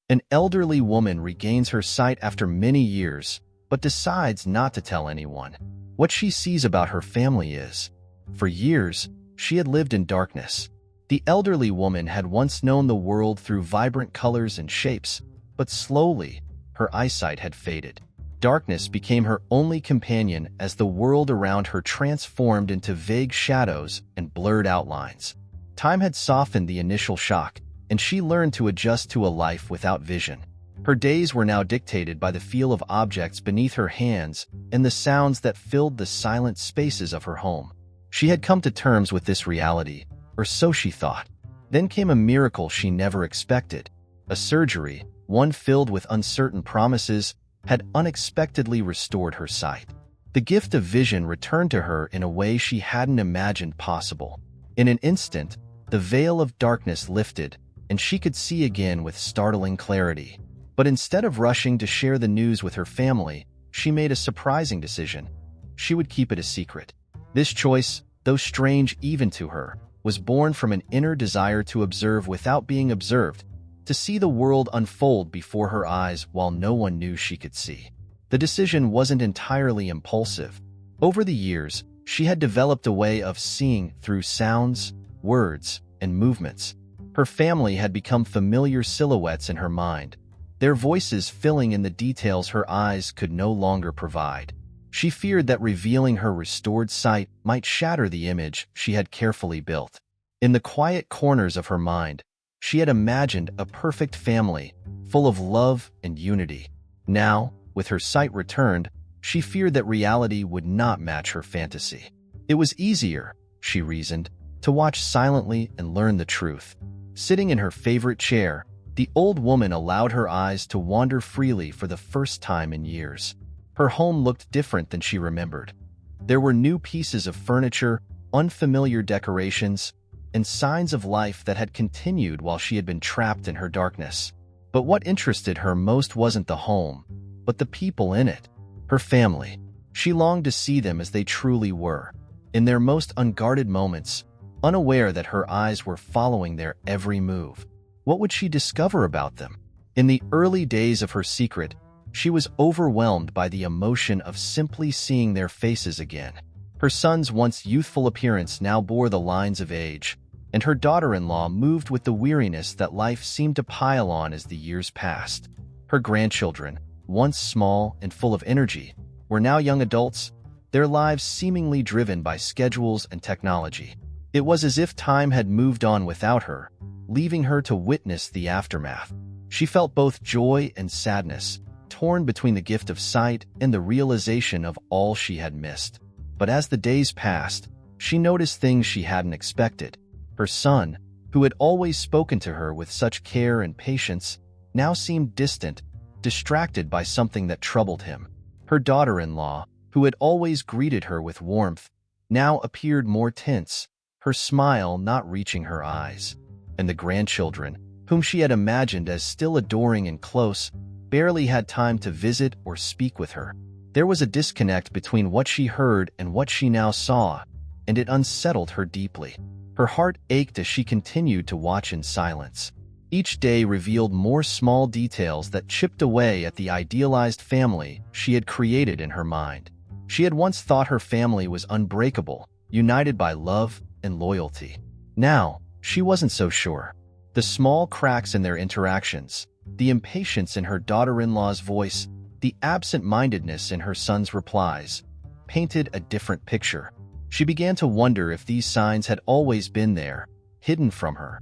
An elderly woman regains her sight after many years, but decides not to tell anyone. What she sees about her family is, for years, she had lived in darkness. The elderly woman had once known the world through vibrant colors and shapes, but slowly, her eyesight had faded. Darkness became her only companion as the world around her transformed into vague shadows and blurred outlines. Time had softened the initial shock, and she learned to adjust to a life without vision. Her days were now dictated by the feel of objects beneath her hands and the sounds that filled the silent spaces of her home. She had come to terms with this reality, or so she thought. Then came a miracle she never expected. A surgery, one filled with uncertain promises, had unexpectedly restored her sight. The gift of vision returned to her in a way she hadn't imagined possible. In an instant, the veil of darkness lifted, and she could see again with startling clarity. But instead of rushing to share the news with her family, she made a surprising decision. She would keep it a secret. This choice, though strange even to her, was born from an inner desire to observe without being observed, to see the world unfold before her eyes while no one knew she could see. The decision wasn't entirely impulsive. Over the years, she had developed a way of seeing through sounds, words, and movements. Her family had become familiar silhouettes in her mind, their voices filling in the details her eyes could no longer provide. She feared that revealing her restored sight might shatter the image she had carefully built. In the quiet corners of her mind, she had imagined a perfect family, full of love and unity. Now, with her sight returned, she feared that reality would not match her fantasy. It was easier, she reasoned, to watch silently and learn the truth. Sitting in her favorite chair, the old woman allowed her eyes to wander freely for the first time in years. Her home looked different than she remembered. There were new pieces of furniture, unfamiliar decorations, and signs of life that had continued while she had been trapped in her darkness. But what interested her most wasn't the home, but the people in it. Her family. She longed to see them as they truly were, in their most unguarded moments, unaware that her eyes were following their every move. What would she discover about them? In the early days of her secret, she was overwhelmed by the emotion of simply seeing their faces again. Her son's once youthful appearance now bore the lines of age, and her daughter-in-law moved with the weariness that life seemed to pile on as the years passed. Her grandchildren, once small and full of energy, were now young adults, their lives seemingly driven by schedules and technology. It was as if time had moved on without her, leaving her to witness the aftermath. She felt both joy and sadness, torn between the gift of sight and the realization of all she had missed. But as the days passed, she noticed things she hadn't expected. Her son, who had always spoken to her with such care and patience, now seemed distant, distracted by something that troubled him. Her daughter-in-law, who had always greeted her with warmth, now appeared more tense, her smile not reaching her eyes. And the grandchildren, whom she had imagined as still adoring and close, barely had time to visit or speak with her. There was a disconnect between what she heard and what she now saw, and it unsettled her deeply. Her heart ached as she continued to watch in silence. Each day revealed more small details that chipped away at the idealized family she had created in her mind. She had once thought her family was unbreakable, united by love and loyalty. Now, she wasn't so sure. The small cracks in their interactions, the impatience in her daughter-in-law's voice, the absent-mindedness in her son's replies, painted a different picture. She began to wonder if these signs had always been there, hidden from her,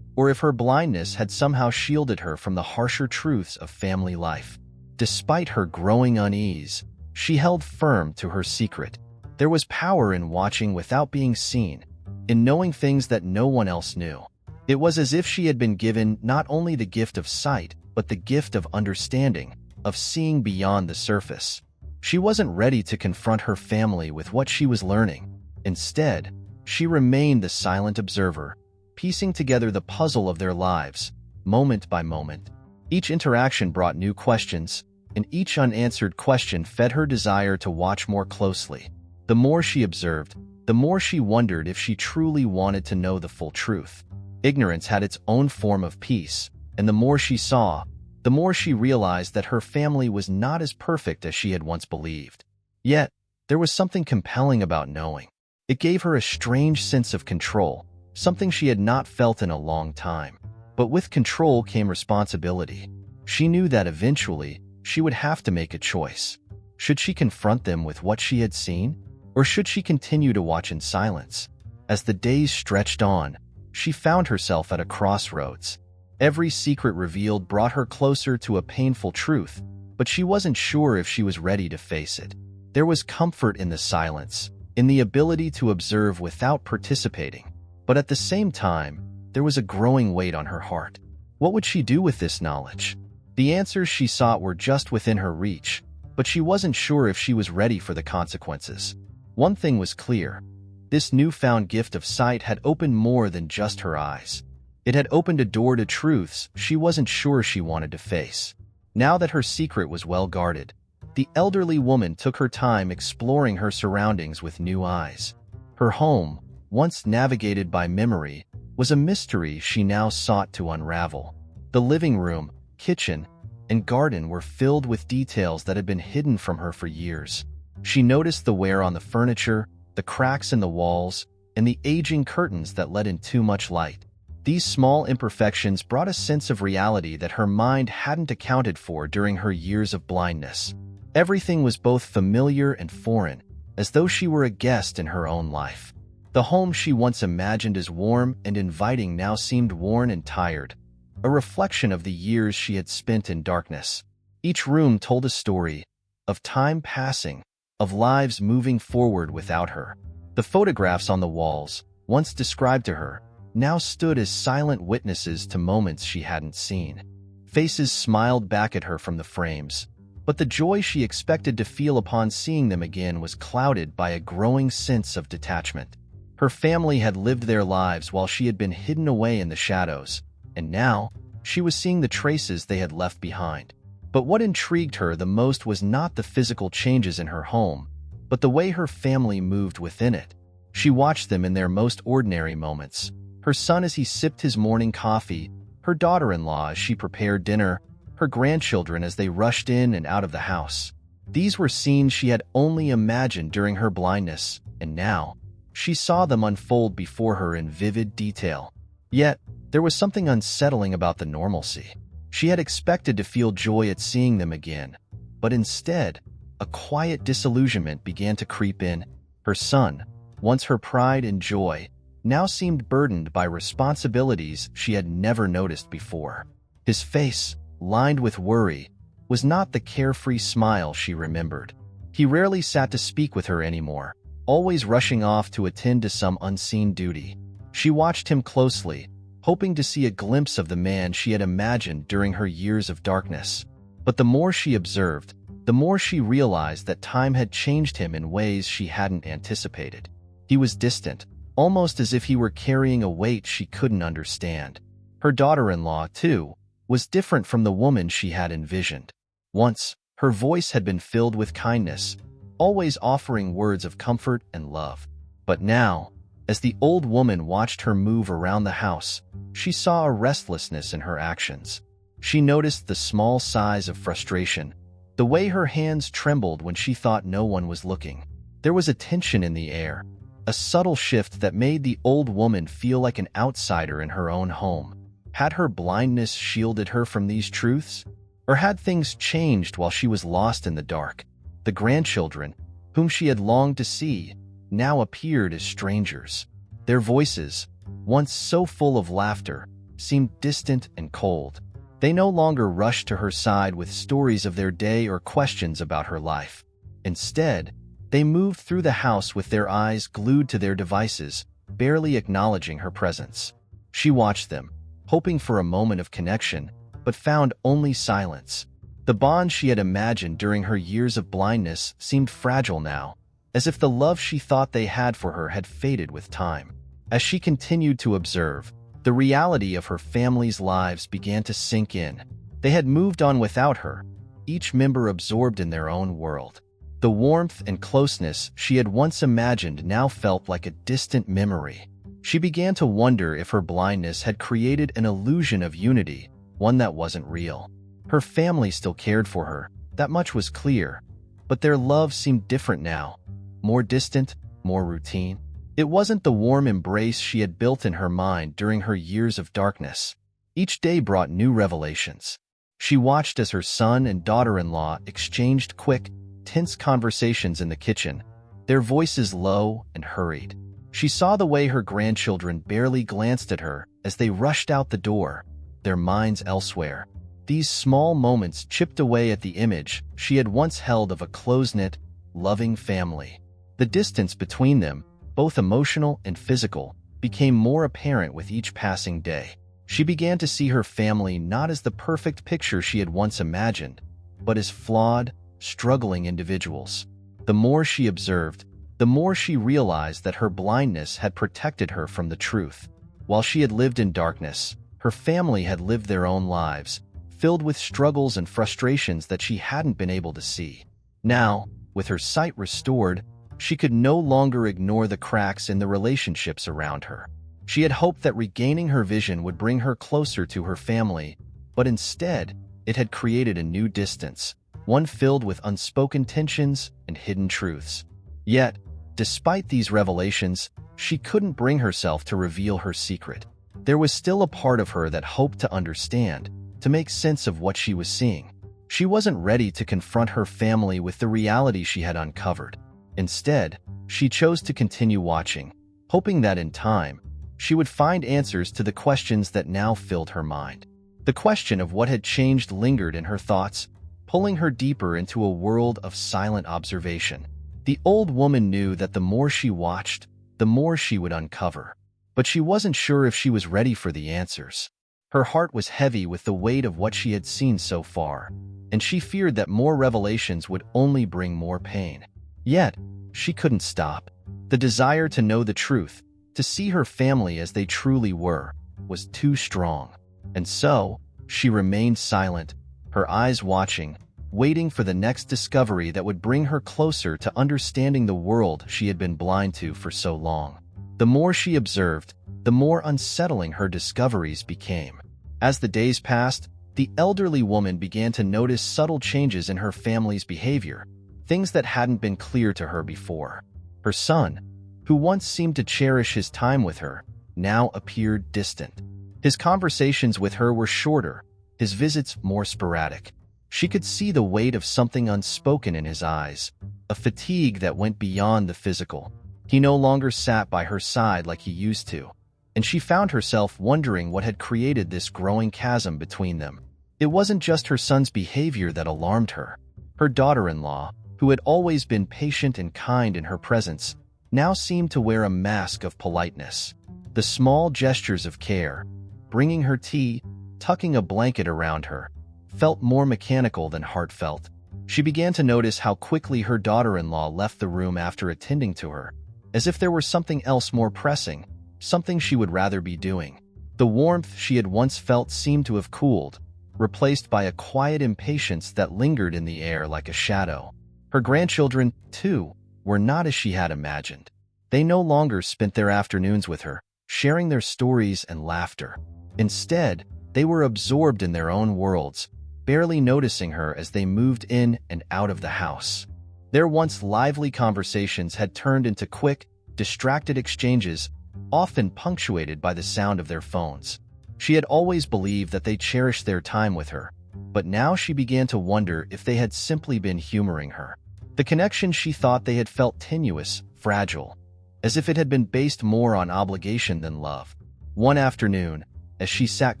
or if her blindness had somehow shielded her from the harsher truths of family life. Despite her growing unease, she held firm to her secret. There was power in watching without being seen, in knowing things that no one else knew. It was as if she had been given not only the gift of sight, but the gift of understanding, of seeing beyond the surface. She wasn't ready to confront her family with what she was learning. Instead, she remained the silent observer, piecing together the puzzle of their lives, moment by moment. Each interaction brought new questions, and each unanswered question fed her desire to watch more closely. The more she observed, the more she wondered if she truly wanted to know the full truth. Ignorance had its own form of peace, and the more she saw, the the more she realized that her family was not as perfect as she had once believed. Yet, there was something compelling about knowing. It gave her a strange sense of control, something she had not felt in a long time. But with control came responsibility. She knew that eventually, she would have to make a choice. Should she confront them with what she had seen? Or should she continue to watch in silence? As the days stretched on, she found herself at a crossroads. Every secret revealed brought her closer to a painful truth, but she wasn't sure if she was ready to face it. There was comfort in the silence, in the ability to observe without participating. But at the same time, there was a growing weight on her heart. What would she do with this knowledge? The answers she sought were just within her reach, but she wasn't sure if she was ready for the consequences. One thing was clear. This newfound gift of sight had opened more than just her eyes. It had opened a door to truths she wasn't sure she wanted to face. Now that her secret was well guarded, the elderly woman took her time exploring her surroundings with new eyes. Her home, once navigated by memory, was a mystery she now sought to unravel. The living room, kitchen, and garden were filled with details that had been hidden from her for years. She noticed the wear on the furniture, the cracks in the walls, and the aging curtains that let in too much light. These small imperfections brought a sense of reality that her mind hadn't accounted for during her years of blindness. Everything was both familiar and foreign, as though she were a guest in her own life. The home she once imagined as warm and inviting now seemed worn and tired, a reflection of the years she had spent in darkness. Each room told a story, of time passing, of lives moving forward without her. The photographs on the walls, once described to her, now stood as silent witnesses to moments she hadn't seen. Faces smiled back at her from the frames, but the joy she expected to feel upon seeing them again was clouded by a growing sense of detachment. Her family had lived their lives while she had been hidden away in the shadows, and now she was seeing the traces they had left behind. But what intrigued her the most was not the physical changes in her home, but the way her family moved within it. She watched them in their most ordinary moments. Her son as he sipped his morning coffee, her daughter-in-law as she prepared dinner, her grandchildren as they rushed in and out of the house. These were scenes she had only imagined during her blindness, and now, she saw them unfold before her in vivid detail. Yet, there was something unsettling about the normalcy. She had expected to feel joy at seeing them again, but instead, a quiet disillusionment began to creep in. Her son, once her pride and joy, now seemed burdened by responsibilities she had never noticed before. His face, lined with worry, was not the carefree smile she remembered. He rarely sat to speak with her anymore, always rushing off to attend to some unseen duty. She watched him closely, hoping to see a glimpse of the man she had imagined during her years of darkness. But the more she observed, the more she realized that time had changed him in ways she hadn't anticipated. He was distant, almost as if he were carrying a weight she couldn't understand. Her daughter-in-law, too, was different from the woman she had envisioned. Once, her voice had been filled with kindness, always offering words of comfort and love. But now, as the old woman watched her move around the house, she saw a restlessness in her actions. She noticed the small sighs of frustration, the way her hands trembled when she thought no one was looking. There was a tension in the air, a subtle shift that made the old woman feel like an outsider in her own home. Had her blindness shielded her from these truths? Or had things changed while she was lost in the dark? The grandchildren, whom she had longed to see, now appeared as strangers. Their voices, once so full of laughter, seemed distant and cold. They no longer rushed to her side with stories of their day or questions about her life. Instead, they moved through the house with their eyes glued to their devices, barely acknowledging her presence. She watched them, hoping for a moment of connection, but found only silence. The bond she had imagined during her years of blindness seemed fragile now, as if the love she thought they had for her had faded with time. As she continued to observe, the reality of her family's lives began to sink in. They had moved on without her, each member absorbed in their own world. The warmth and closeness she had once imagined now felt like a distant memory. She began to wonder if her blindness had created an illusion of unity, one that wasn't real. Her family still cared for her, that much was clear, but their love seemed different now, more distant, more routine. It wasn't the warm embrace she had built in her mind during her years of darkness. Each day brought new revelations. She watched as her son and daughter-in-law exchanged quick, tense conversations in the kitchen, their voices low and hurried. She saw the way her grandchildren barely glanced at her as they rushed out the door, their minds elsewhere. These small moments chipped away at the image she had once held of a close-knit, loving family. The distance between them, both emotional and physical, became more apparent with each passing day. She began to see her family not as the perfect picture she had once imagined, but as flawed, struggling individuals. The more she observed, the more she realized that her blindness had protected her from the truth. While she had lived in darkness, her family had lived their own lives, filled with struggles and frustrations that she hadn't been able to see. Now, with her sight restored, she could no longer ignore the cracks in the relationships around her. She had hoped that regaining her vision would bring her closer to her family, but instead, it had created a new distance, one filled with unspoken tensions and hidden truths. Yet, despite these revelations, she couldn't bring herself to reveal her secret. There was still a part of her that hoped to understand, to make sense of what she was seeing. She wasn't ready to confront her family with the reality she had uncovered. Instead, she chose to continue watching, hoping that in time, she would find answers to the questions that now filled her mind. The question of what had changed lingered in her thoughts, pulling her deeper into a world of silent observation. The old woman knew that the more she watched, the more she would uncover. But she wasn't sure if she was ready for the answers. Her heart was heavy with the weight of what she had seen so far, and she feared that more revelations would only bring more pain. Yet, she couldn't stop. The desire to know the truth, to see her family as they truly were, was too strong. And so, she remained silent, her eyes watching, waiting for the next discovery that would bring her closer to understanding the world she had been blind to for so long. The more she observed, the more unsettling her discoveries became. As the days passed, the elderly woman began to notice subtle changes in her family's behavior, things that hadn't been clear to her before. Her son, who once seemed to cherish his time with her, now appeared distant. His conversations with her were shorter, his visits more sporadic. She could see the weight of something unspoken in his eyes, a fatigue that went beyond the physical. He no longer sat by her side like he used to, and she found herself wondering what had created this growing chasm between them. It wasn't just her son's behavior that alarmed her. Her daughter-in-law, who had always been patient and kind in her presence, now seemed to wear a mask of politeness. The small gestures of care, bringing her tea, tucking a blanket around her, felt more mechanical than heartfelt. She began to notice how quickly her daughter-in-law left the room after attending to her, as if there were something else more pressing, something she would rather be doing. The warmth she had once felt seemed to have cooled, replaced by a quiet impatience that lingered in the air like a shadow. Her grandchildren, too, were not as she had imagined. They no longer spent their afternoons with her, sharing their stories and laughter. Instead, they were absorbed in their own worlds, barely noticing her as they moved in and out of the house. Their once lively conversations had turned into quick, distracted exchanges, often punctuated by the sound of their phones. She had always believed that they cherished their time with her, but now she began to wonder if they had simply been humoring her. The connection she thought they had felt tenuous, fragile, as if it had been based more on obligation than love. One afternoon, as she sat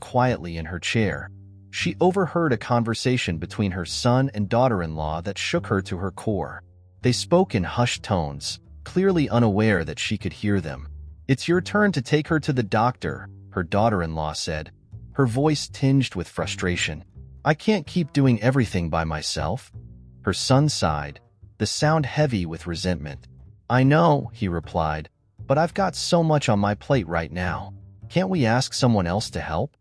quietly in her chair, she overheard a conversation between her son and daughter-in-law that shook her to her core. They spoke in hushed tones, clearly unaware that she could hear them. "It's your turn to take her to the doctor," her daughter-in-law said, her voice tinged with frustration. "I can't keep doing everything by myself." Her son sighed, the sound heavy with resentment. "I know," he replied, "but I've got so much on my plate right now. Can't we ask someone else to help?"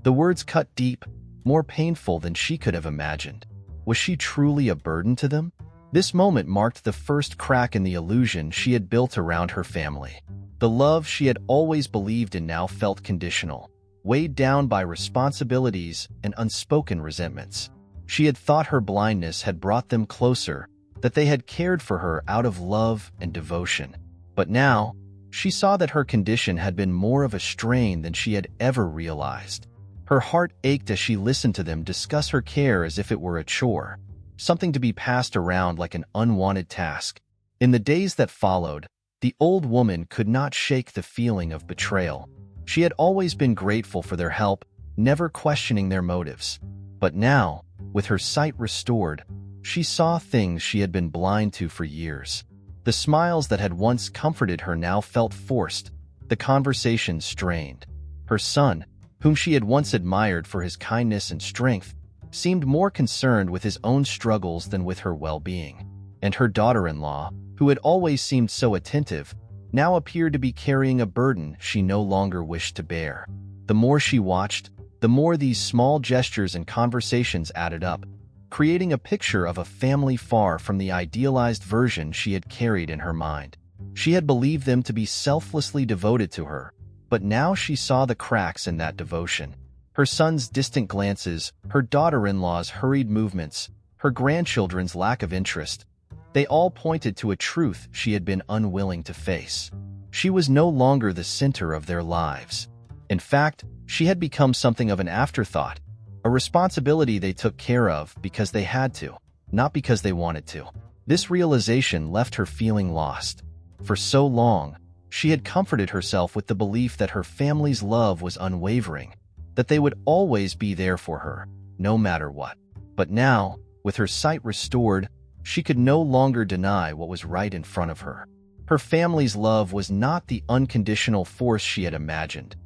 The words cut deep, more painful than she could have imagined. Was she truly a burden to them? This moment marked the first crack in the illusion she had built around her family. The love she had always believed in now felt conditional. weighed down by responsibilities and unspoken resentments. She had thought her blindness had brought them closer, that they had cared for her out of love and devotion. But now, she saw that her condition had been more of a strain than she had ever realized. Her heart ached as she listened to them discuss her care as if it were a chore, something to be passed around like an unwanted task. In the days that followed, the old woman could not shake the feeling of betrayal. She had always been grateful for their help, never questioning their motives. But now, with her sight restored, she saw things she had been blind to for years. The smiles that had once comforted her now felt forced, the conversations strained. Her son, whom she had once admired for his kindness and strength, seemed more concerned with his own struggles than with her well-being. And her daughter-in-law, who had always seemed so attentive, now appeared to be carrying a burden she no longer wished to bear. The more she watched, the more these small gestures and conversations added up, creating a picture of a family far from the idealized version she had carried in her mind. She had believed them to be selflessly devoted to her, but now she saw the cracks in that devotion. Her son's distant glances, her daughter-in-law's hurried movements, her grandchildren's lack of interest, they all pointed to a truth she had been unwilling to face. She was no longer the center of their lives. In fact, she had become something of an afterthought, a responsibility they took care of because they had to, not because they wanted to. This realization left her feeling lost. For so long, she had comforted herself with the belief that her family's love was unwavering, that they would always be there for her, no matter what. But now, with her sight restored, she could no longer deny what was right in front of her. Her family's love was not the unconditional force she had imagined.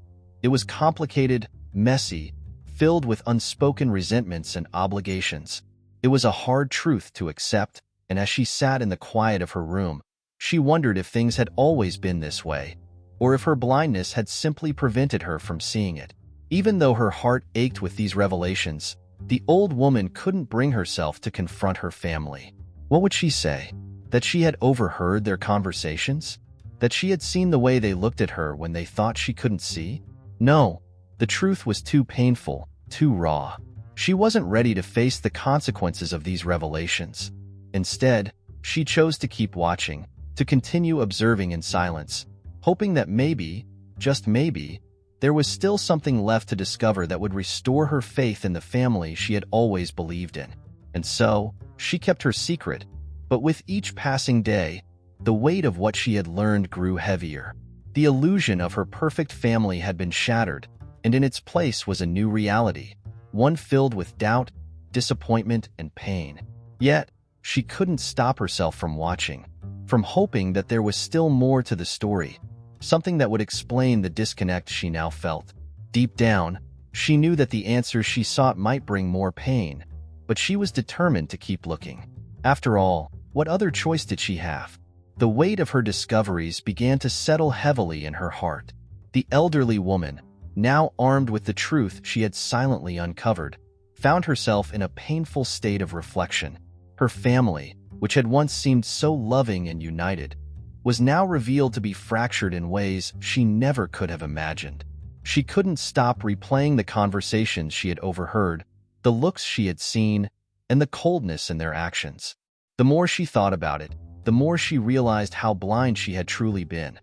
It was complicated, messy, filled with unspoken resentments and obligations. It was a hard truth to accept, and as she sat in the quiet of her room, she wondered if things had always been this way, or if her blindness had simply prevented her from seeing it. Even though her heart ached with these revelations, the old woman couldn't bring herself to confront her family. What would she say? That she had overheard their conversations? That she had seen the way they looked at her when they thought she couldn't see? No, the truth was too painful, too raw. She wasn't ready to face the consequences of these revelations. Instead, she chose to keep watching, to continue observing in silence, hoping that maybe, just maybe, there was still something left to discover that would restore her faith in the family she had always believed in. And so, she kept her secret, but with each passing day, the weight of what she had learned grew heavier. The illusion of her perfect family had been shattered, and in its place was a new reality, one filled with doubt, disappointment, and pain. Yet, she couldn't stop herself from watching, from hoping that there was still more to the story, something that would explain the disconnect she now felt. Deep down, she knew that the answers she sought might bring more pain, but she was determined to keep looking. After all, what other choice did she have? The weight of her discoveries began to settle heavily in her heart. The elderly woman, now armed with the truth she had silently uncovered, found herself in a painful state of reflection. Her family, which had once seemed so loving and united, was now revealed to be fractured in ways she never could have imagined. She couldn't stop replaying the conversations she had overheard, the looks she had seen, and the coldness in their actions. The more she thought about it, the more she realized how blind she had truly been,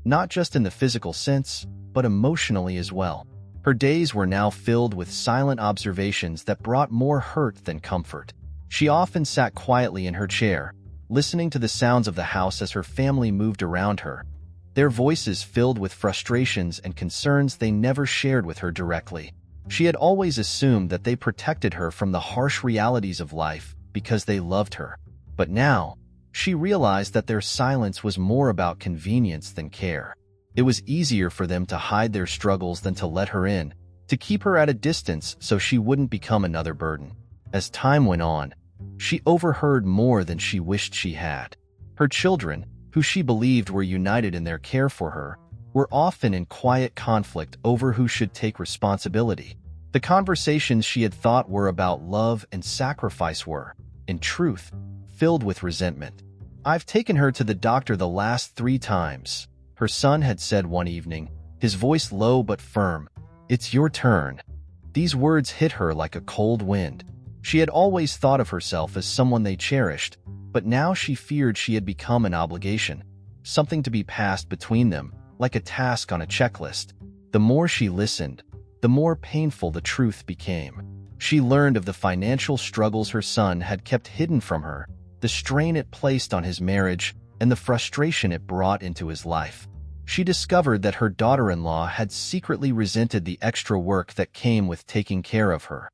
not just in the physical sense, but emotionally as well. Her days were now filled with silent observations that brought more hurt than comfort. She often sat quietly in her chair, listening to the sounds of the house as her family moved around her, their voices filled with frustrations and concerns they never shared with her directly. She had always assumed that they protected her from the harsh realities of life because they loved her. But now, she realized that their silence was more about convenience than care. It was easier for them to hide their struggles than to let her in, to keep her at a distance so she wouldn't become another burden. As time went on, she overheard more than she wished she had. Her children, who she believed were united in their care for her, were often in quiet conflict over who should take responsibility. The conversations she had thought were about love and sacrifice were, in truth, filled with resentment. "I've taken her to the doctor the last 3 times," her son had said one evening, his voice low but firm, It's your turn." These words hit her like a cold wind. She had always thought of herself as someone they cherished, but now she feared she had become an obligation, something to be passed between them, like a task on a checklist. The more she listened, the more painful the truth became. She learned of the financial struggles her son had kept hidden from her, the strain it placed on his marriage, and the frustration it brought into his life. She discovered that her daughter-in-law had secretly resented the extra work that came with taking care of her.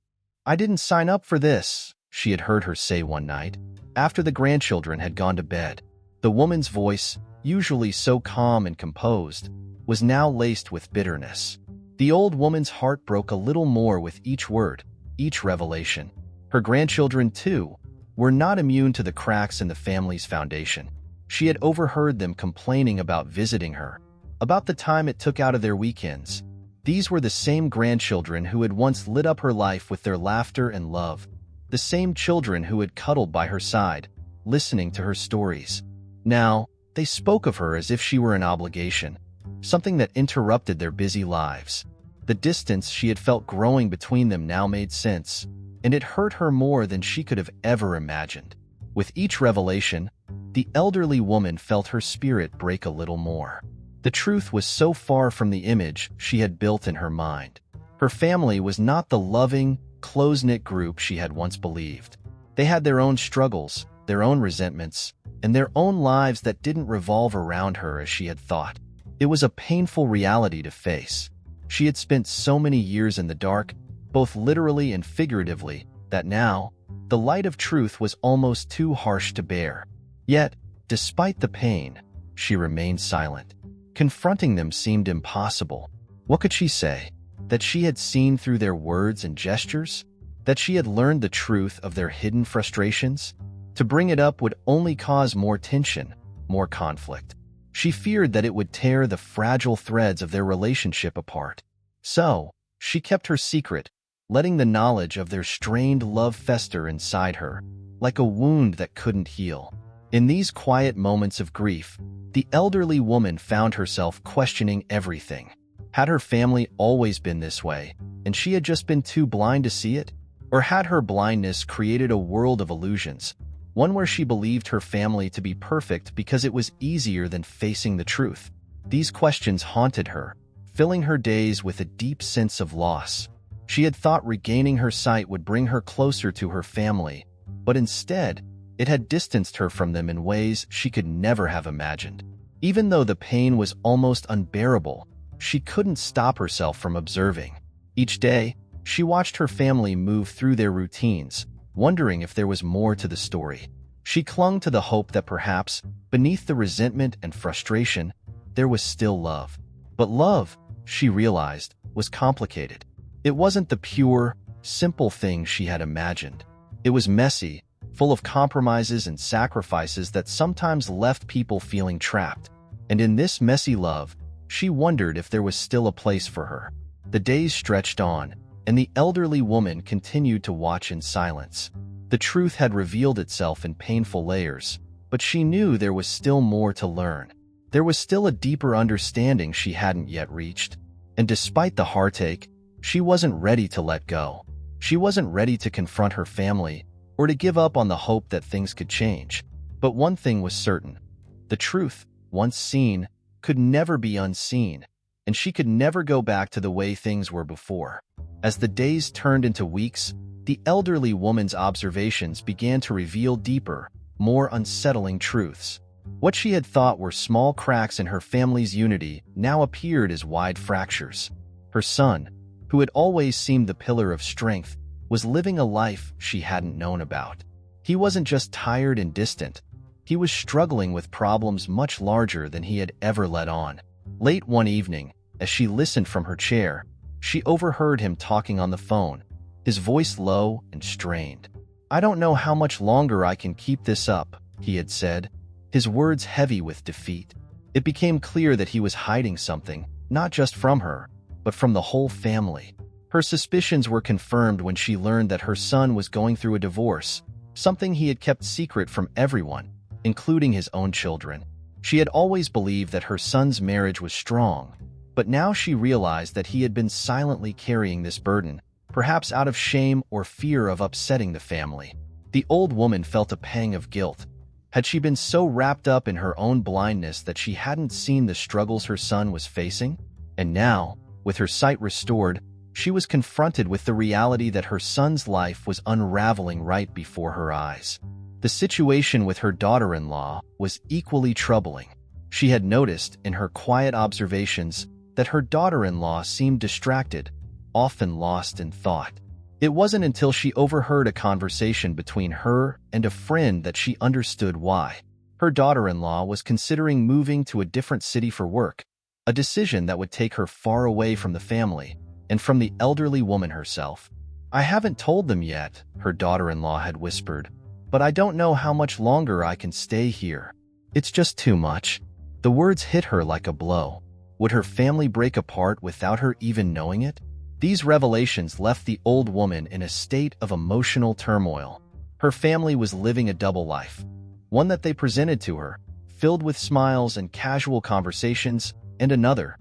"I didn't sign up for this," she had heard her say one night, after the grandchildren had gone to bed. The woman's voice, usually so calm and composed, was now laced with bitterness. The old woman's heart broke a little more with each word, each revelation. Her grandchildren, too, were not immune to the cracks in the family's foundation. She had overheard them complaining about visiting her, about the time it took out of their weekends. These were the same grandchildren who had once lit up her life with their laughter and love, the same children who had cuddled by her side, listening to her stories. Now, they spoke of her as if she were an obligation, something that interrupted their busy lives. The distance she had felt growing between them now made sense, and it hurt her more than she could have ever imagined. With each revelation, the elderly woman felt her spirit break a little more. The truth was so far from the image she had built in her mind. Her family was not the loving, close-knit group she had once believed. They had their own struggles, their own resentments, and their own lives that didn't revolve around her as she had thought. It was a painful reality to face. She had spent so many years in the dark, both literally and figuratively, that now, the light of truth was almost too harsh to bear. Yet, despite the pain, she remained silent. Confronting them seemed impossible. What could she say? That she had seen through their words and gestures? That she had learned the truth of their hidden frustrations? To bring it up would only cause more tension, more conflict. She feared that it would tear the fragile threads of their relationship apart. So, she kept her secret, letting the knowledge of their strained love fester inside her, like a wound that couldn't heal. In these quiet moments of grief, the elderly woman found herself questioning everything. Had her family always been this way, and she had just been too blind to see it? Or had her blindness created a world of illusions, one where she believed her family to be perfect because it was easier than facing the truth? These questions haunted her, filling her days with a deep sense of loss. She had thought regaining her sight would bring her closer to her family, but instead, it had distanced her from them in ways she could never have imagined. Even though the pain was almost unbearable, she couldn't stop herself from observing. Each day, she watched her family move through their routines, wondering if there was more to the story. She clung to the hope that perhaps, beneath the resentment and frustration, there was still love. But love, she realized, was complicated. It wasn't the pure, simple thing she had imagined. It was messy, full of compromises and sacrifices that sometimes left people feeling trapped. And in this messy love, she wondered if there was still a place for her. The days stretched on, and the elderly woman continued to watch in silence. The truth had revealed itself in painful layers, but she knew there was still more to learn. There was still a deeper understanding she hadn't yet reached. And despite the heartache, she wasn't ready to let go. She wasn't ready to confront her family, or to give up on the hope that things could change. But one thing was certain. The truth, once seen, could never be unseen, and she could never go back to the way things were before. As the days turned into weeks, the elderly woman's observations began to reveal deeper, more unsettling truths. What she had thought were small cracks in her family's unity now appeared as wide fractures. Her son, who had always seemed the pillar of strength, was living a life she hadn't known about. He wasn't just tired and distant. He was struggling with problems much larger than he had ever let on. Late one evening, as she listened from her chair, she overheard him talking on the phone, his voice low and strained. "I don't know how much longer I can keep this up," he had said, his words heavy with defeat. It became clear that he was hiding something, not just from her, but from the whole family. Her suspicions were confirmed when she learned that her son was going through a divorce, something he had kept secret from everyone, including his own children. She had always believed that her son's marriage was strong, But now she realized that he had been silently carrying this burden, perhaps out of shame or fear of upsetting the family. The old woman felt a pang of guilt. Had she been so wrapped up in her own blindness that she hadn't seen the struggles her son was facing? And now, with her sight restored, she was confronted with the reality that her son's life was unraveling right before her eyes. The situation with her daughter-in-law was equally troubling. She had noticed, in her quiet observations, that her daughter-in-law seemed distracted, often lost in thought. It wasn't until she overheard a conversation between her and a friend that she understood why. Her daughter-in-law was considering moving to a different city for work, a decision that would take her far away from the family and from the elderly woman herself. "I haven't told them yet," her daughter-in-law had whispered, "but I don't know how much longer I can stay here. It's just too much." The words hit her like a blow. Would her family break apart without her even knowing it? These revelations left the old woman in a state of emotional turmoil. Her family was living a double life, one that they presented to her, filled with smiles and casual conversations, and another,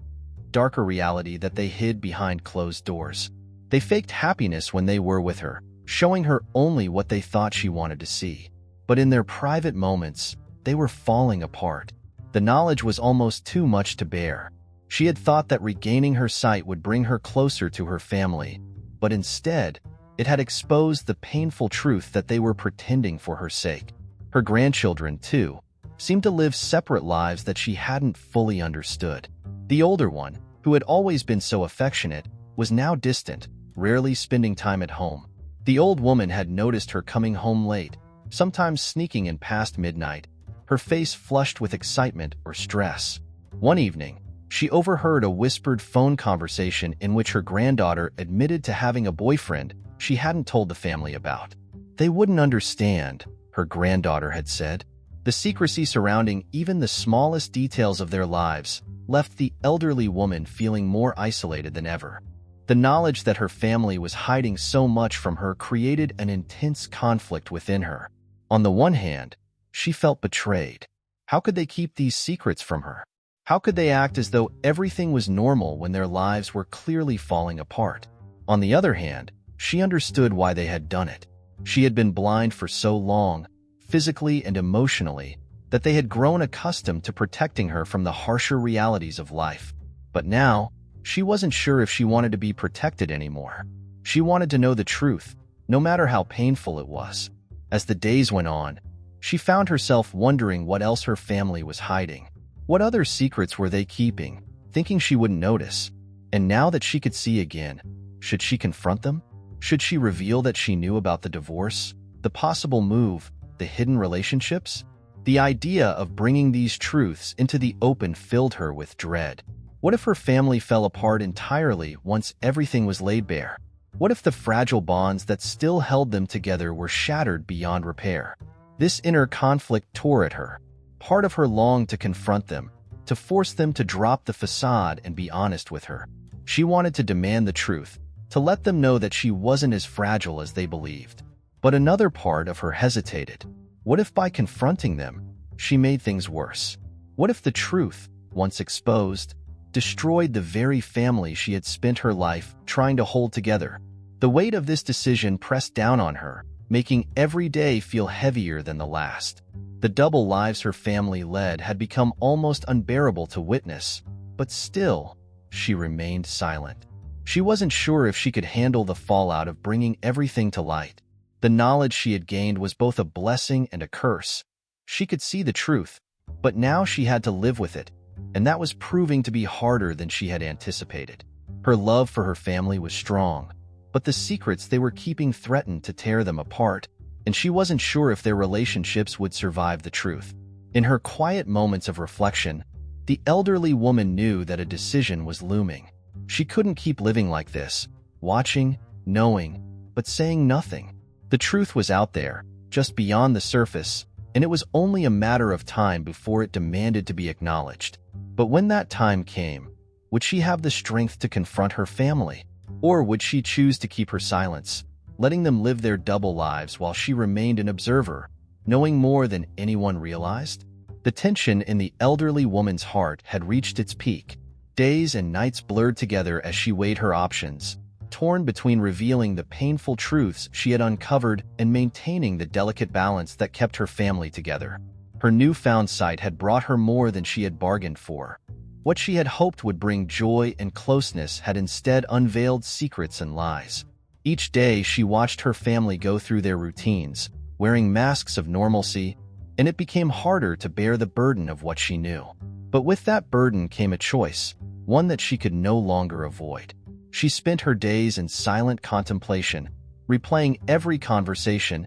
darker reality that they hid behind closed doors. They faked happiness when they were with her, showing her only what they thought she wanted to see. But in their private moments, they were falling apart. The knowledge was almost too much to bear. She had thought that regaining her sight would bring her closer to her family, but instead, it had exposed the painful truth that they were pretending for her sake. Her grandchildren, too, seemed to live separate lives that she hadn't fully understood. The older one, who had always been so affectionate, was now distant, rarely spending time at home. The old woman had noticed her coming home late, sometimes sneaking in past midnight, her face flushed with excitement or stress. One evening, she overheard a whispered phone conversation in which her granddaughter admitted to having a boyfriend she hadn't told the family about. "They wouldn't understand," her granddaughter had said. The secrecy surrounding even the smallest details of their lives left the elderly woman feeling more isolated than ever. The knowledge that her family was hiding so much from her created an intense conflict within her. On the one hand, she felt betrayed. How could they keep these secrets from her? How could they act as though everything was normal when their lives were clearly falling apart? On the other hand, she understood why they had done it. She had been blind for so long, physically and emotionally, that they had grown accustomed to protecting her from the harsher realities of life. But now, she wasn't sure if she wanted to be protected anymore. She wanted to know the truth, no matter how painful it was. As the days went on, she found herself wondering what else her family was hiding. What other secrets were they keeping, thinking she wouldn't notice? And now that she could see again, should she confront them? Should she reveal that she knew about the divorce, the possible move, the hidden relationships? The idea of bringing these truths into the open filled her with dread. What if her family fell apart entirely once everything was laid bare? What if the fragile bonds that still held them together were shattered beyond repair? This inner conflict tore at her. Part of her longed to confront them, to force them to drop the facade and be honest with her. She wanted to demand the truth, to let them know that she wasn't as fragile as they believed. But another part of her hesitated. What if by confronting them, she made things worse? What if the truth, once exposed, destroyed the very family she had spent her life trying to hold together? The weight of this decision pressed down on her, making every day feel heavier than the last. The double lives her family led had become almost unbearable to witness, but still, she remained silent. She wasn't sure if she could handle the fallout of bringing everything to light. The knowledge she had gained was both a blessing and a curse. She could see the truth, but now she had to live with it, and that was proving to be harder than she had anticipated. Her love for her family was strong, but the secrets they were keeping threatened to tear them apart, and she wasn't sure if their relationships would survive the truth. In her quiet moments of reflection, the elderly woman knew that a decision was looming. She couldn't keep living like this, watching, knowing, but saying nothing. The truth was out there, just beyond the surface, and it was only a matter of time before it demanded to be acknowledged. But when that time came, would she have the strength to confront her family? Or would she choose to keep her silence, letting them live their double lives while she remained an observer, knowing more than anyone realized? The tension in the elderly woman's heart had reached its peak. Days and nights blurred together as she weighed her options, torn between revealing the painful truths she had uncovered and maintaining the delicate balance that kept her family together. Her newfound sight had brought her more than she had bargained for. What she had hoped would bring joy and closeness had instead unveiled secrets and lies. Each day she watched her family go through their routines, wearing masks of normalcy, and it became harder to bear the burden of what she knew. But with that burden came a choice, one that she could no longer avoid. She spent her days in silent contemplation, replaying every conversation,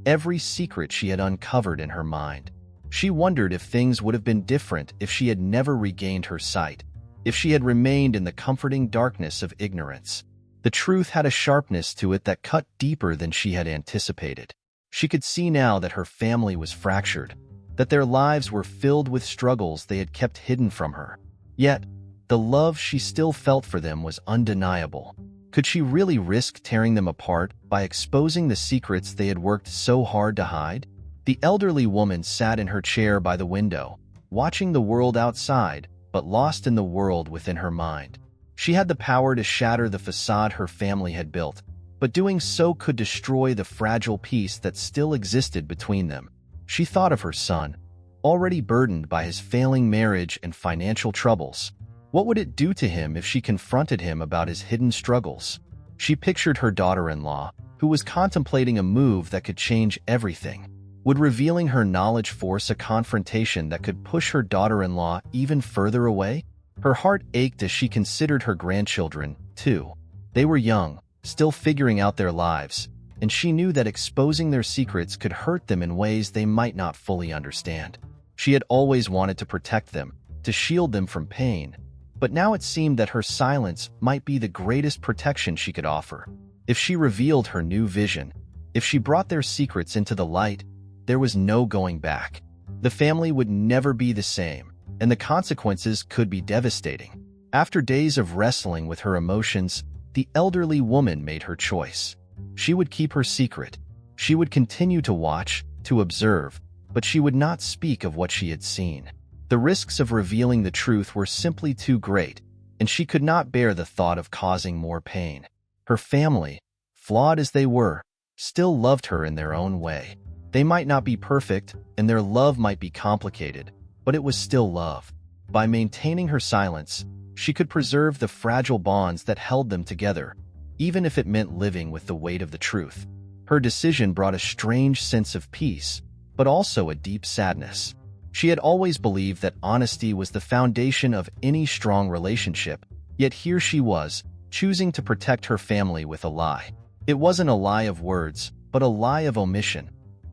every secret she had uncovered in her mind. She wondered if things would have been different if she had never regained her sight, if she had remained in the comforting darkness of ignorance. The truth had a sharpness to it that cut deeper than she had anticipated. She could see now that her family was fractured, that their lives were filled with struggles they had kept hidden from her. Yet, the love she still felt for them was undeniable. Could she really risk tearing them apart by exposing the secrets they had worked so hard to hide? The elderly woman sat in her chair by the window, watching the world outside, but lost in the world within her mind. She had the power to shatter the facade her family had built, but doing so could destroy the fragile peace that still existed between them. She thought of her son, already burdened by his failing marriage and financial troubles. What would it do to him if she confronted him about his hidden struggles? She pictured her daughter-in-law, who was contemplating a move that could change everything. Would revealing her knowledge force a confrontation that could push her daughter-in-law even further away? Her heart ached as she considered her grandchildren, too. They were young, still figuring out their lives, and she knew that exposing their secrets could hurt them in ways they might not fully understand. She had always wanted to protect them, to shield them from pain, but now it seemed that her silence might be the greatest protection she could offer. If she revealed her new vision, if she brought their secrets into the light, there was no going back. The family would never be the same, and the consequences could be devastating. After days of wrestling with her emotions, the elderly woman made her choice. She would keep her secret. She would continue to watch, to observe, but she would not speak of what she had seen. The risks of revealing the truth were simply too great, and she could not bear the thought of causing more pain. Her family, flawed as they were, still loved her in their own way. They might not be perfect, and their love might be complicated, but it was still love. By maintaining her silence, she could preserve the fragile bonds that held them together, even if it meant living with the weight of the truth. Her decision brought a strange sense of peace, but also a deep sadness. She had always believed that honesty was the foundation of any strong relationship, yet here she was, choosing to protect her family with a lie. It wasn't a lie of words, but a lie of omission.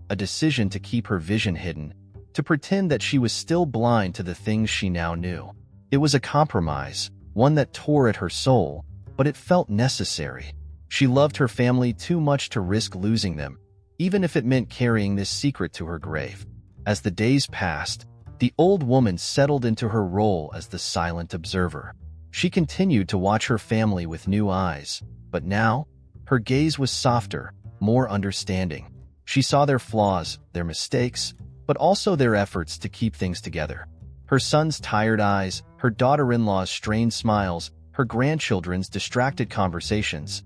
A decision to keep her vision hidden, to pretend that she was still blind to the things she now knew. It was a compromise, one that tore at her soul, but it felt necessary. She loved her family too much to risk losing them, even if it meant carrying this secret to her grave. As the days passed, the old woman settled into her role as the silent observer. She continued to watch her family with new eyes, but now, her gaze was softer, more understanding. She saw their flaws, their mistakes, but also their efforts to keep things together. Her son's tired eyes, her daughter-in-law's strained smiles, her grandchildren's distracted conversations.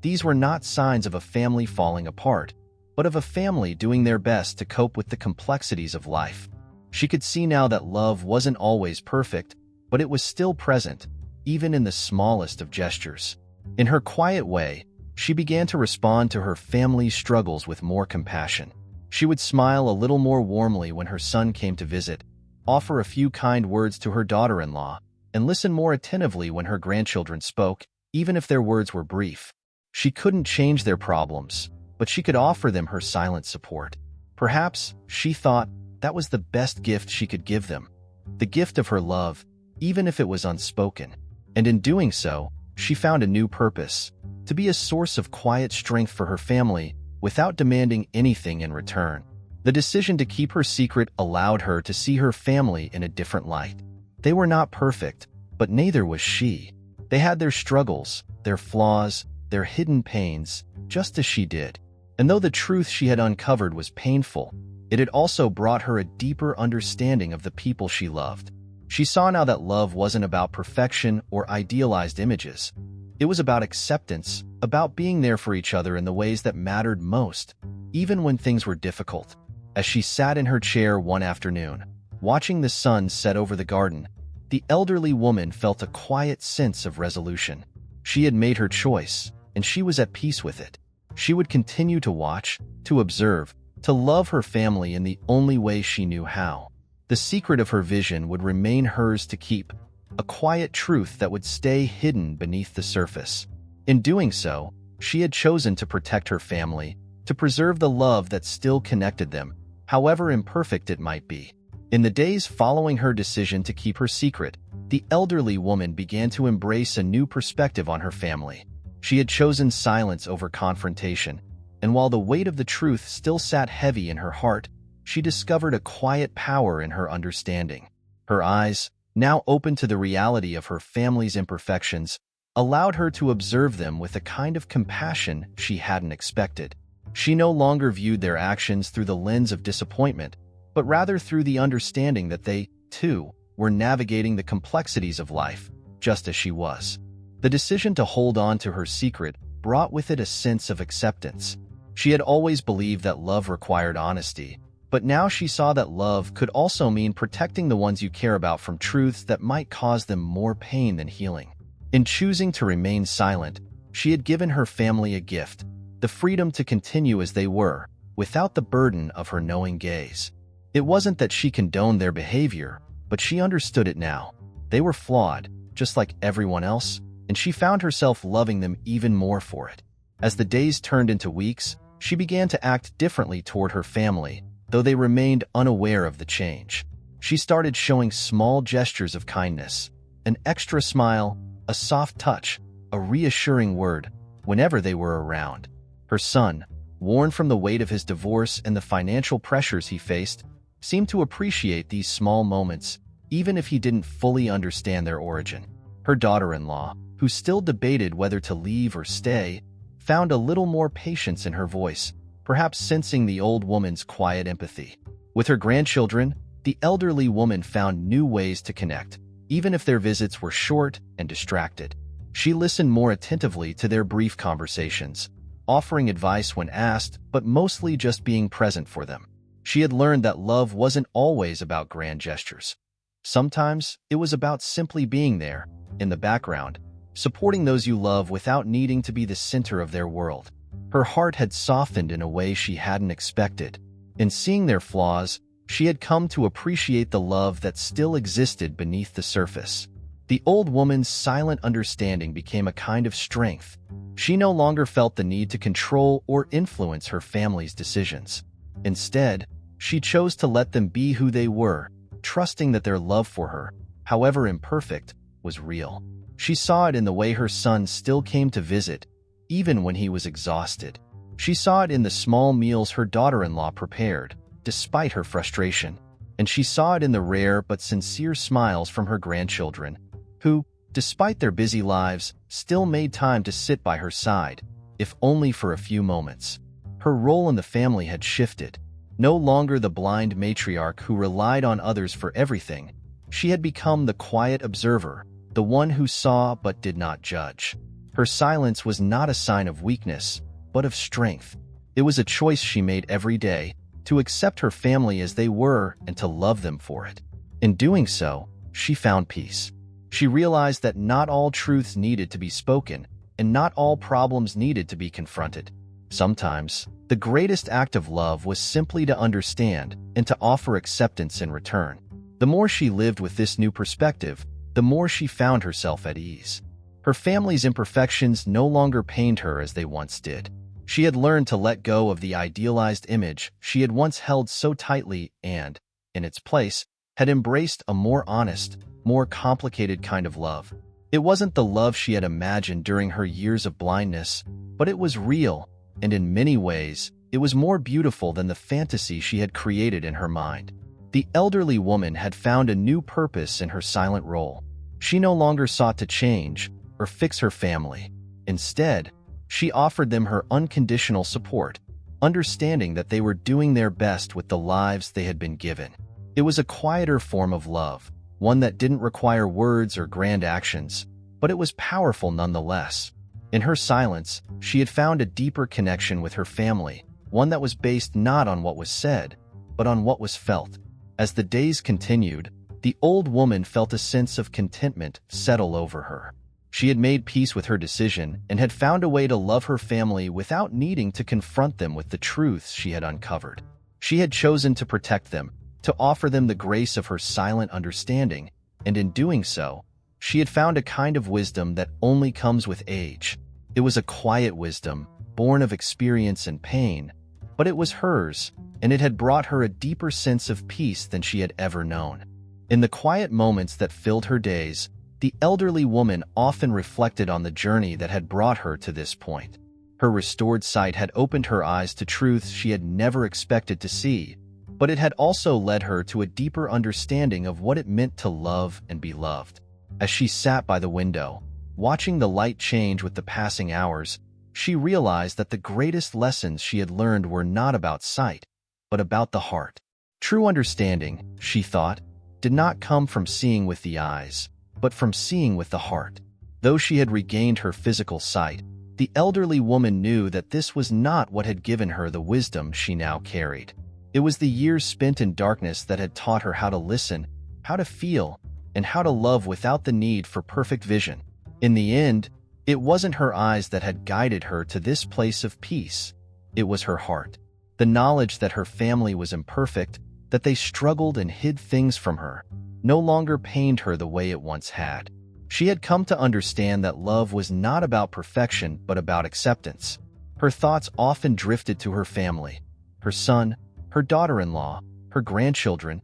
These were not signs of a family falling apart, but of a family doing their best to cope with the complexities of life. She could see now that love wasn't always perfect, but it was still present, even in the smallest of gestures. In her quiet way, she began to respond to her family's struggles with more compassion. She would smile a little more warmly when her son came to visit, offer a few kind words to her daughter-in-law, and listen more attentively when her grandchildren spoke, even if their words were brief. She couldn't change their problems, but she could offer them her silent support. Perhaps, she thought, that was the best gift she could give them. The gift of her love, even if it was unspoken. And in doing so, she found a new purpose: to be a source of quiet strength for her family without demanding anything in return. The decision to keep her secret allowed her to see her family in a different light. They were not perfect, but neither was she. They had their struggles, their flaws, their hidden pains, just as she did. And though the truth she had uncovered was painful, it had also brought her a deeper understanding of the people she loved. She saw now that love wasn't about perfection or idealized images. It was about acceptance, about being there for each other in the ways that mattered most, even when things were difficult. As she sat in her chair one afternoon, watching the sun set over the garden, the elderly woman felt a quiet sense of resolution. She had made her choice, and she was at peace with it. She would continue to watch, to observe, to love her family in the only way she knew how. The secret of her vision would remain hers to keep, a quiet truth that would stay hidden beneath the surface. In doing so, she had chosen to protect her family, to preserve the love that still connected them, however imperfect it might be. In the days following her decision to keep her secret, the elderly woman began to embrace a new perspective on her family. She had chosen silence over confrontation, and while the weight of the truth still sat heavy in her heart, she discovered a quiet power in her understanding. Her eyes, now open to the reality of her family's imperfections, allowed her to observe them with a kind of compassion she hadn't expected. She no longer viewed their actions through the lens of disappointment, but rather through the understanding that they, too, were navigating the complexities of life, just as she was. The decision to hold on to her secret brought with it a sense of acceptance. She had always believed that love required honesty, but now she saw that love could also mean protecting the ones you care about from truths that might cause them more pain than healing. In choosing to remain silent, she had given her family a gift, the freedom to continue as they were, without the burden of her knowing gaze. It wasn't that she condoned their behavior, but she understood it now. They were flawed, just like everyone else, and she found herself loving them even more for it. As the days turned into weeks, she began to act differently toward her family, though they remained unaware of the change. She started showing small gestures of kindness, an extra smile, a soft touch, a reassuring word, whenever they were around. Her son, worn from the weight of his divorce and the financial pressures he faced, seemed to appreciate these small moments, even if he didn't fully understand their origin. Her daughter-in-law, who still debated whether to leave or stay, found a little more patience in her voice, perhaps sensing the old woman's quiet empathy. With her grandchildren, the elderly woman found new ways to connect, even if their visits were short and distracted. She listened more attentively to their brief conversations, offering advice when asked, but mostly just being present for them. She had learned that love wasn't always about grand gestures. Sometimes it was about simply being there, in the background, supporting those you love without needing to be the center of their world. Her heart had softened in a way she hadn't expected. In seeing their flaws, she had come to appreciate the love that still existed beneath the surface. The old woman's silent understanding became a kind of strength. She no longer felt the need to control or influence her family's decisions. Instead, she chose to let them be who they were, trusting that their love for her, however imperfect, was real. She saw it in the way her son still came to visit, even when he was exhausted. She saw it in the small meals her daughter-in-law prepared, despite her frustration. And she saw it in the rare but sincere smiles from her grandchildren, who, despite their busy lives, still made time to sit by her side, if only for a few moments. Her role in the family had shifted. No longer the blind matriarch who relied on others for everything, she had become the quiet observer, the one who saw but did not judge. Her silence was not a sign of weakness, but of strength. It was a choice she made every day, to accept her family as they were and to love them for it. In doing so, she found peace. She realized that not all truths needed to be spoken, and not all problems needed to be confronted. Sometimes, the greatest act of love was simply to understand and to offer acceptance in return. The more she lived with this new perspective, the more she found herself at ease. Her family's imperfections no longer pained her as they once did. She had learned to let go of the idealized image she had once held so tightly and, in its place, had embraced a more honest, more complicated kind of love. It wasn't the love she had imagined during her years of blindness, but it was real, and in many ways, it was more beautiful than the fantasy she had created in her mind. The elderly woman had found a new purpose in her silent role. She no longer sought to change or fix her family. Instead, she offered them her unconditional support, understanding that they were doing their best with the lives they had been given. It was a quieter form of love, one that didn't require words or grand actions, but it was powerful nonetheless. In her silence, she had found a deeper connection with her family, one that was based not on what was said, but on what was felt. As the days continued, the old woman felt a sense of contentment settle over her. She had made peace with her decision and had found a way to love her family without needing to confront them with the truths she had uncovered. She had chosen to protect them, to offer them the grace of her silent understanding, and in doing so, she had found a kind of wisdom that only comes with age. It was a quiet wisdom, born of experience and pain, but it was hers, and it had brought her a deeper sense of peace than she had ever known. In the quiet moments that filled her days, the elderly woman often reflected on the journey that had brought her to this point. Her restored sight had opened her eyes to truths she had never expected to see, but it had also led her to a deeper understanding of what it meant to love and be loved. As she sat by the window, watching the light change with the passing hours, she realized that the greatest lessons she had learned were not about sight, but about the heart. True understanding, she thought, did not come from seeing with the eyes, but from seeing with the heart. Though she had regained her physical sight, the elderly woman knew that this was not what had given her the wisdom she now carried. It was the years spent in darkness that had taught her how to listen, how to feel, and how to love without the need for perfect vision. In the end, it wasn't her eyes that had guided her to this place of peace. It was her heart. The knowledge that her family was imperfect, that they struggled and hid things from her, no longer pained her the way it once had. She had come to understand that love was not about perfection but about acceptance. Her thoughts often drifted to her family, her son, her daughter-in-law, her grandchildren,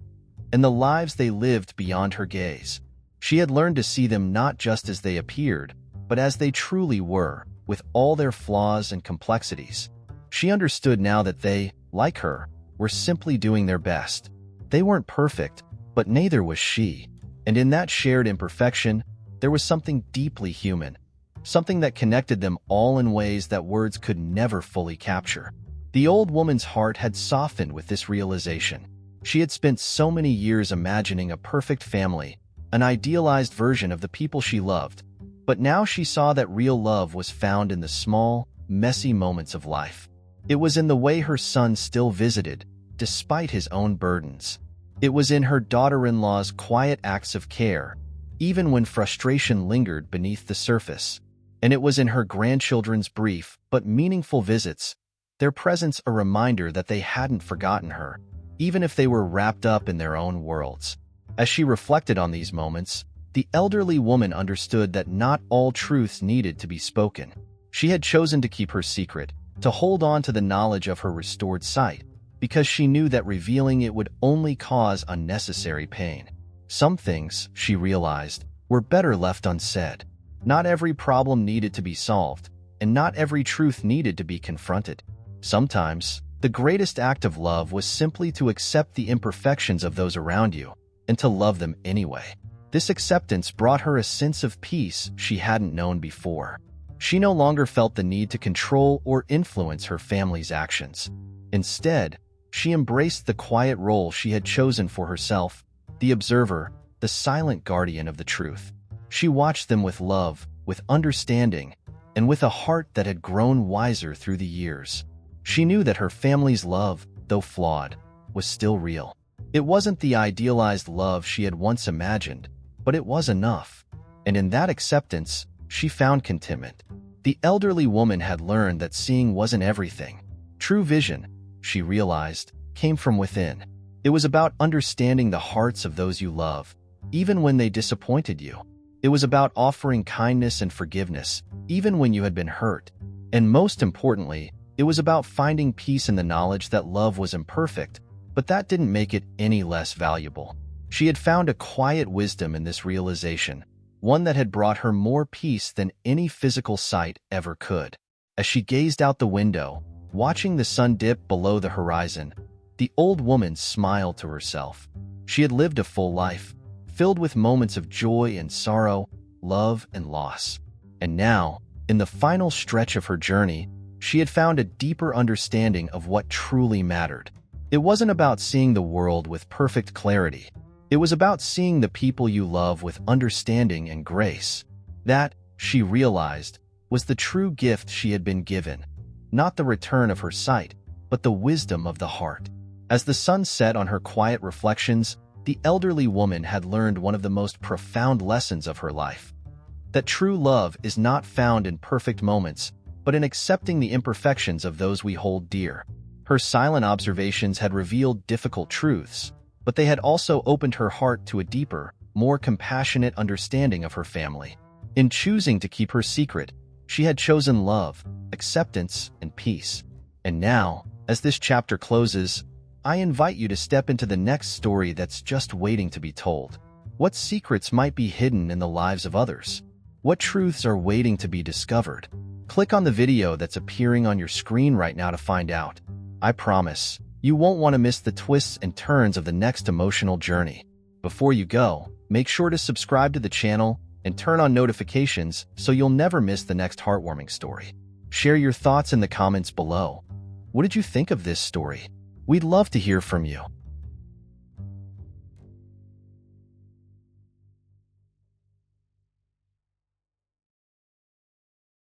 and the lives they lived beyond her gaze. She had learned to see them not just as they appeared, but as they truly were, with all their flaws and complexities. She understood now that they, like her, were simply doing their best. They weren't perfect, but neither was she. And in that shared imperfection, there was something deeply human, something that connected them all in ways that words could never fully capture. The old woman's heart had softened with this realization. She had spent so many years imagining a perfect family, an idealized version of the people she loved, but now she saw that real love was found in the small, messy moments of life. It was in the way her son still visited, despite his own burdens. It was in her daughter-in-law's quiet acts of care, even when frustration lingered beneath the surface. And it was in her grandchildren's brief but meaningful visits, their presence a reminder that they hadn't forgotten her, even if they were wrapped up in their own worlds. As she reflected on these moments, the elderly woman understood that not all truths needed to be spoken. She had chosen to keep her secret, to hold on to the knowledge of her restored sight, because she knew that revealing it would only cause unnecessary pain. Some things, she realized, were better left unsaid. Not every problem needed to be solved, and not every truth needed to be confronted. Sometimes, the greatest act of love was simply to accept the imperfections of those around you, and to love them anyway. This acceptance brought her a sense of peace she hadn't known before. She no longer felt the need to control or influence her family's actions. Instead, she embraced the quiet role she had chosen for herself, the observer, the silent guardian of the truth. She watched them with love, with understanding, and with a heart that had grown wiser through the years. She knew that her family's love, though flawed, was still real. It wasn't the idealized love she had once imagined, but it was enough. And in that acceptance, she found contentment. The elderly woman had learned that seeing wasn't everything. True vision, she realized, came from within. It was about understanding the hearts of those you love, even when they disappointed you. It was about offering kindness and forgiveness, even when you had been hurt. And most importantly, it was about finding peace in the knowledge that love was imperfect, but that didn't make it any less valuable. She had found a quiet wisdom in this realization, one that had brought her more peace than any physical sight ever could. As she gazed out the window, watching the sun dip below the horizon, the old woman smiled to herself. She had lived a full life, filled with moments of joy and sorrow, love and loss. And now, in the final stretch of her journey, she had found a deeper understanding of what truly mattered. It wasn't about seeing the world with perfect clarity. It was about seeing the people you love with understanding and grace. That, she realized, was the true gift she had been given. Not the return of her sight, but the wisdom of the heart. As the sun set on her quiet reflections, the elderly woman had learned one of the most profound lessons of her life. That true love is not found in perfect moments, but in accepting the imperfections of those we hold dear. Her silent observations had revealed difficult truths, but they had also opened her heart to a deeper, more compassionate understanding of her family. In choosing to keep her secret, she had chosen love, acceptance, and peace. And now, as this chapter closes, I invite you to step into the next story that's just waiting to be told. What secrets might be hidden in the lives of others? What truths are waiting to be discovered? Click on the video that's appearing on your screen right now to find out. I promise, you won't want to miss the twists and turns of the next emotional journey. Before you go, make sure to subscribe to the channel and turn on notifications so you'll never miss the next heartwarming story. Share your thoughts in the comments below. What did you think of this story? We'd love to hear from you.